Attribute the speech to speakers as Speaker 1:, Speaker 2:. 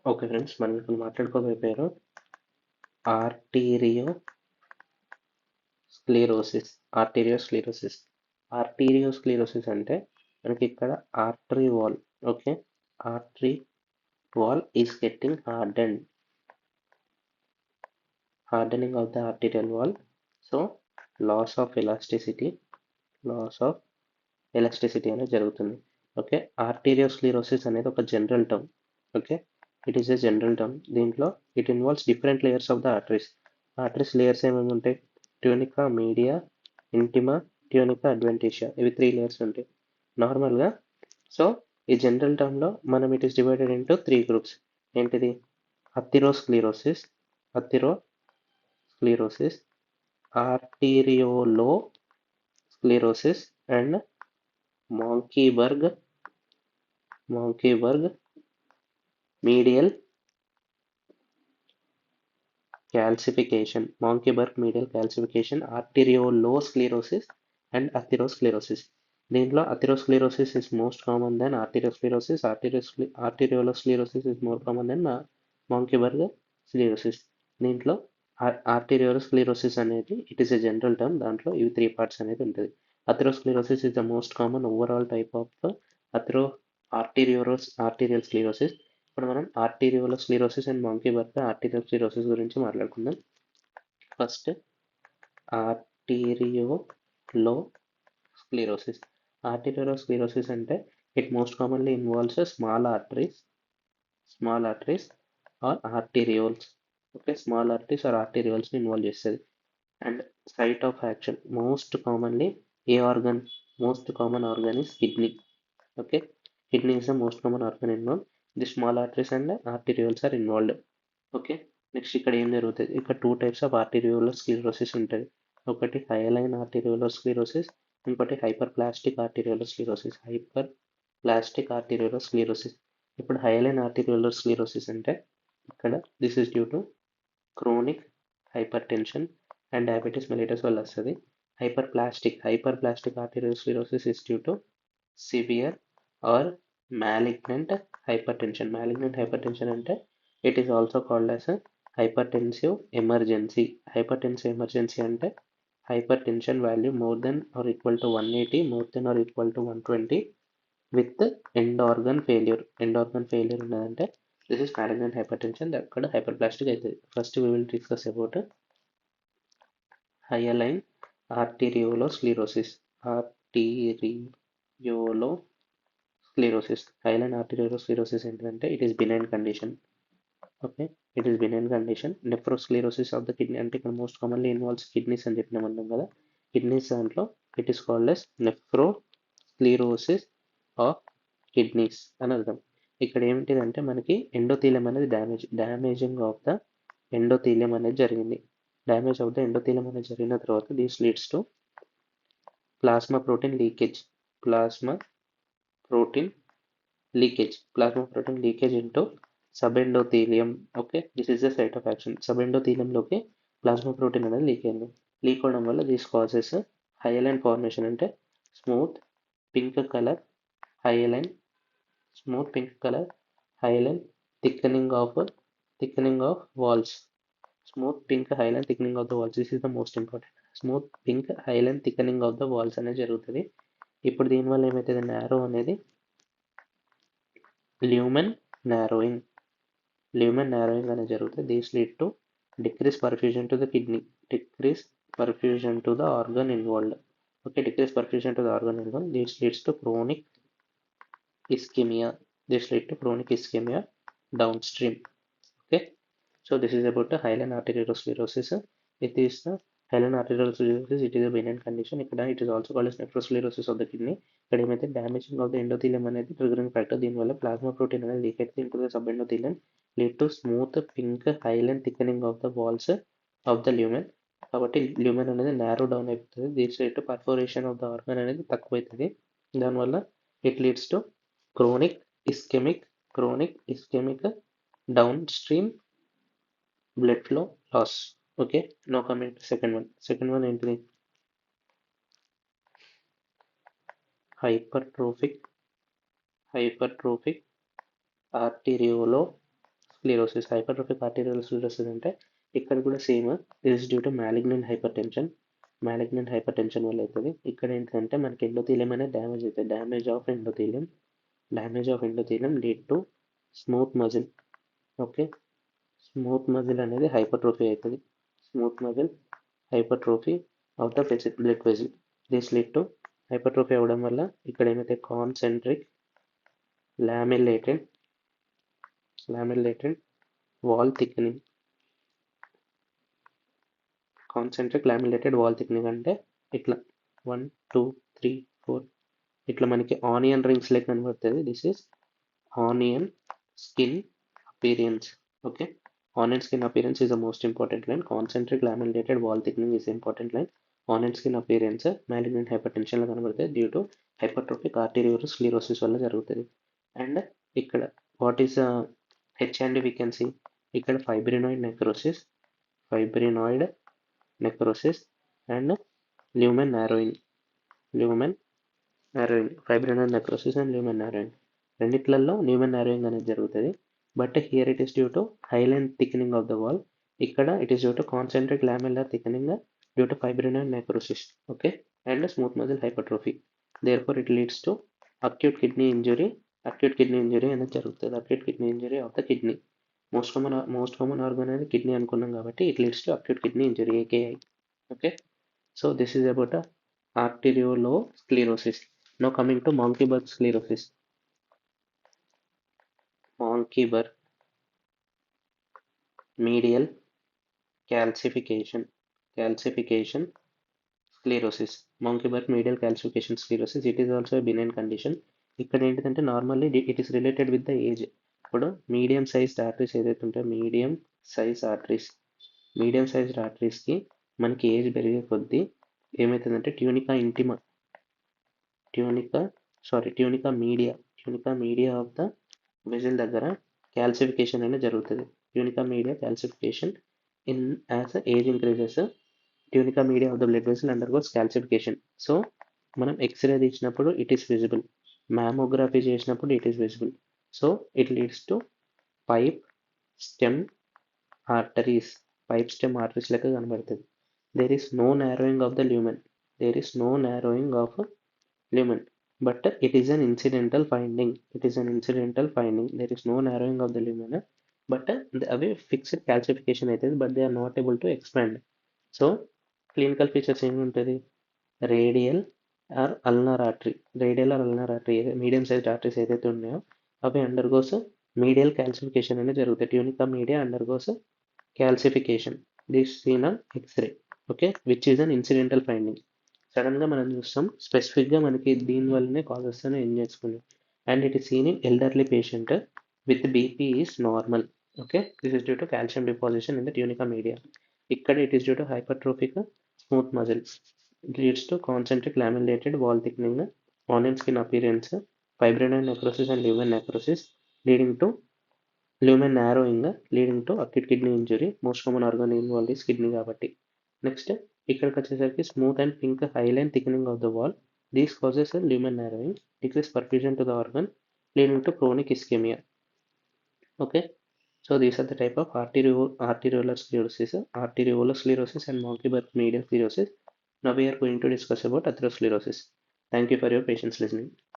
Speaker 1: Okay friends, మనం ఇప్పుడు మాట్లాడుకోబోయే పేరు ఆర్టీరియో స్క్లీరోసిస్. ఆర్టీరియోస్క్లీరోసిస్ ఆర్టీరియోస్క్లీరోసిస్ అంటే మనకి ఇక్కడ artery wall. Okay, artery wall is getting hardening of the arterial wall. So loss of elasticity అనేది జరుగుతుంది. ఓకే, ఆర్టీరియోస్క్లీరోసిస్ అనేది ఒక general term. Okay, it is a general term. దీంట్లో it involves different layers of the arteries layers ఏమేమి ఉంటాయి? ట్యూనికా, media, ఇంటిమా, ట్యూనికా, అడ్వెంటిషియా, ఇవి 3 layers ఉంటాయి నార్మల్గా. సో ఈ జనరల్ టర్మ్లో మనం it is divided into 3 groups. ఏంటిది? Atherosclerosis, atherosclerosis, arteriolosclerosis and Monckeberg medial calcification, arteriolosclerosis and atherosclerosis. దీంట్లో atherosclerosis is most common than arteriosclerosis. Arteriolosclerosis is more common than Monckeberg sclerosis. దీంట్లో arteriolosclerosis అనేది it is a general term. దాంట్లో ఇవి 3 parts అనేది ఉంటుంది. Atherosclerosis is the most common overall type of arterial sclerosis. ఇప్పుడు మనం arteriolosclerosis and Monckeberg arterial sclerosis గురించి మాట్లాడుకుందాం. First arteriolosclerosis. ఆర్టీరియోలోస్క్లీరోసిస్ అంటే it most commonly involves small arteries or arterioles. Okay, small arteries or ఆర్టీరియోల్స్ని involve చేస్తుంది. And site of action most common organ is kidney. Okay, kidney is the most common organ involved. The small arteries and arterioles are involved. Okay, next ఇక్కడ ఏం జరుగుతుంది? ఇక్కడ 2 types of ఆర్టీరియోలోస్క్లీరోసిస్ ఉంటుంది. ఒకటి highline ఆర్టీరియోలోస్క్లీరోసిస్, ఇంకోటి hyper plastic ఆర్టీరియోలోస్క్లీరోసిస్. ఇప్పుడు highline ఆర్టీరియోలోస్క్లీరోసిస్ అంటే ఇక్కడ this is due to chronic hyper tension and diabetes mellitus వల్ల వస్తుంది. Hyper plastic arteriosclerosis is due to severe or malignant hypertension. Malignant hypertension అంటే it is also called as a hypertensive emergency. Hypertensive emergency అంటే hypertension value more than or equal to 180, more than or equal to 120 with end organ failure. ఉన్నదంటే this is malignant hypertension. అక్కడ hyperplastic అవుతుంది. First we will discuss about hyaline arteriolosclerosis. Hyaline arteriolosclerosis ఏంటంటే it is benign condition. Okay, it is benign condition. Nephrosclerosis of the kidney అంటే ఇక్కడ most commonly involves kidneys అని చెప్పినామన్నాం కదా. Kidneys దాంట్లో it is called as nephrosclerosis of kidneys అని అర్థం. ఇక్కడ ఏమిటిదంటే మనకి ఎండోథీలియం అనేది డ్యామేజింగ్ ఆఫ్ ద ఎండోథీలియం అనేది జరిగింది. డ్యామేజ్ ఆఫ్ ద ఎండోథీలియం అనేది జరిగిన తర్వాత this leads to plasma protein leakage into subendothelium. Okay, this is the site of action. సబెండోథీలియంలోకి ప్లాస్మా ప్రోటీన్ అనేది లీక్ అయింది. లీక్ అవడం వల్ల దిస్ కాజెస్ హైలైన్ ఫార్మేషన్ అంటే smooth pink colour hyaline thickening of walls. Smooth pink hyaline thickening of the walls. This is the most important. Smooth pink hyaline thickening of the walls అనేది జరుగుతుంది. ఇప్పుడు దీనివల్ల ఏమవుతుంది? Narrow అనేది lumen narrowing అనేది జరుగుతుంది. These lead to decrease perfusion to the kidney, decrease perfusion to the organ involved. Okay, decrease perfusion to the organ involved. This leads to chronic ischemia downstream. Okay, so this is about the hyaline arteriosclerosis. It is the hyaline arteriosclerosis. It is a benign condition. ఇక్కడ it is also called as nephrosclerosis of the kidney. ఇక్కడ ఏమైతే damaging of the endothelium అనేది triggering factor. దీనివల్ల plasma protein అనేది leak అయితే into the subendothelium lead to smooth pink hyaline thickening of the walls of the lumen. కాబట్టి lumen అనేది narrow down అయిపోతుంది. These lead to perfusion of the organ అనేది తక్కువ అవుతుంది. దానివల్ల it leads to chronic ischaemic downstream blood flow loss. Okay, now coming to second one ఏంటిది? hypertrophic arteriolosclerosis. Sclerosis. Hypertrophic arterial sclerosis అంటే ఇక్కడ కూడా same, this due to malignant hypertension వల్ల అవుతుంది. ఇక్కడ ఏంటంటే మనకి ఎండోథీలియం అనేది డ్యామేజ్ అవుతుంది. Damage of endothelium lead to smooth muscle. Okay, smooth muscle అనేది హైపర్ట్రోఫీ అవుతుంది. Smooth muscle hypertrophy of the blood vessel. This lead to hypertrophy అవ్వడం వల్ల ఇక్కడ ఏమైతే concentric laminated wall thickening. Concentric laminated wall thickening అంటే ఇట్లా 1 2 3 4 ఇట్లా మనకి ఆనియన్ రింగ్స్ లెక్క కనబడుతుంది. This is onion skin appearance. Okay, onion skin appearance is the most important line. Concentric lamellated wall thickening is the important line. Onion skin appearance malignant hyper టెన్షన్లో కనబడుతుంది due to hypertrophic ఆర్టీరియోస్క్లిరోసిస్ వల్ల జరుగుతుంది. And ఇక్కడ what is H and we can see ఇక్కడ fibrinoid necrosis and lumen narrowing. Fibrinoid necrosis and lumen narrowing రెండిట్లలో lumen narrowing అనేది జరుగుతుంది. But here it is due to hyaline thickening of the wall. ఇక్కడ it is due to concentric lamellar thickening due to fibrinoid necrosis. Okay, and smooth muscle hypertrophy. Therefore it leads to acute kidney injury అనేది జరుగుతుంది. Acute kidney injury of the kidney. Most common organ అనేది kidney అనుకున్నాం కాబట్టి it leads to acute kidney injury AKI. Okay, so this is about arteriolosclerosis. Now coming to Monckeberg sclerosis. Monckeberg medial calcification sclerosis. Monckeberg medial calcification sclerosis. It is also a benign condition. ఇక్కడ ఏంటంటే normally it is related with the age. ఇప్పుడు medium sized arteries ఏదైతే ఉంటాయో medium sized ఆర్టరీస్కి మనకి age పెరిగే కొద్దీ ఏమవుతుందంటే tunica media of the vessel దగ్గర క్యాల్సిఫికేషన్ అనేది జరుగుతుంది. Tunica media calcification in as age increases tunica media of the blood vessel undergoes calcification. So మనం ఎక్స్రే తీసినప్పుడు ఇట్ ఈస్ విజిబుల్, మ్యామోగ్రఫీ చేసినప్పుడు it is visible. So it leads to pipe stem arteries లెక్క కనబడుతుంది. there is no narrowing of lumen, but it is an incidental finding. There is no narrowing of the lumen, but అవి fixed calcification అవుతుంది, but they are not able to expand. So clinical features ఏమి ఉంటుంది, radial or ulnar artery medium size arteries ఏదైతే ఉన్నాయో అవి undergoes medial calcification అనేది జరుగుతుంది. Tunica media undergoes calcification. This seen on X ray. Okay, which is an incidental finding. సడన్గా మనం చూస్తాం, స్పెసిఫిక్గా మనకి దీనివల్లనే కాజెస్ అని ఏం చేసుకున్నాం. And it is seen in elderly patient with BP is normal. Okay, this is due to calcium deposition in the tunica media. ఇక్కడ it is due to hypertrophic smooth muscle. It leads to concentric laminated wall thickening, onion skin appearance, fibrinoid necrosis and lumen necrosis leading to lumen narrowing leading to acute kidney injury. Most common organ involve is kidney కాబట్టి. Next ఇక్కడికి వచ్చేసరికి smooth and pink hyaline thickening of the wall. These causes lumen narrowing, decrease perfusion to the organ leading to chronic ischaemia. Okay, so these are the type of arteriolar sclerosis and Monckeberg medial sclerosis. Now we are going to discuss about atherosclerosis. Thank you for your patience listening.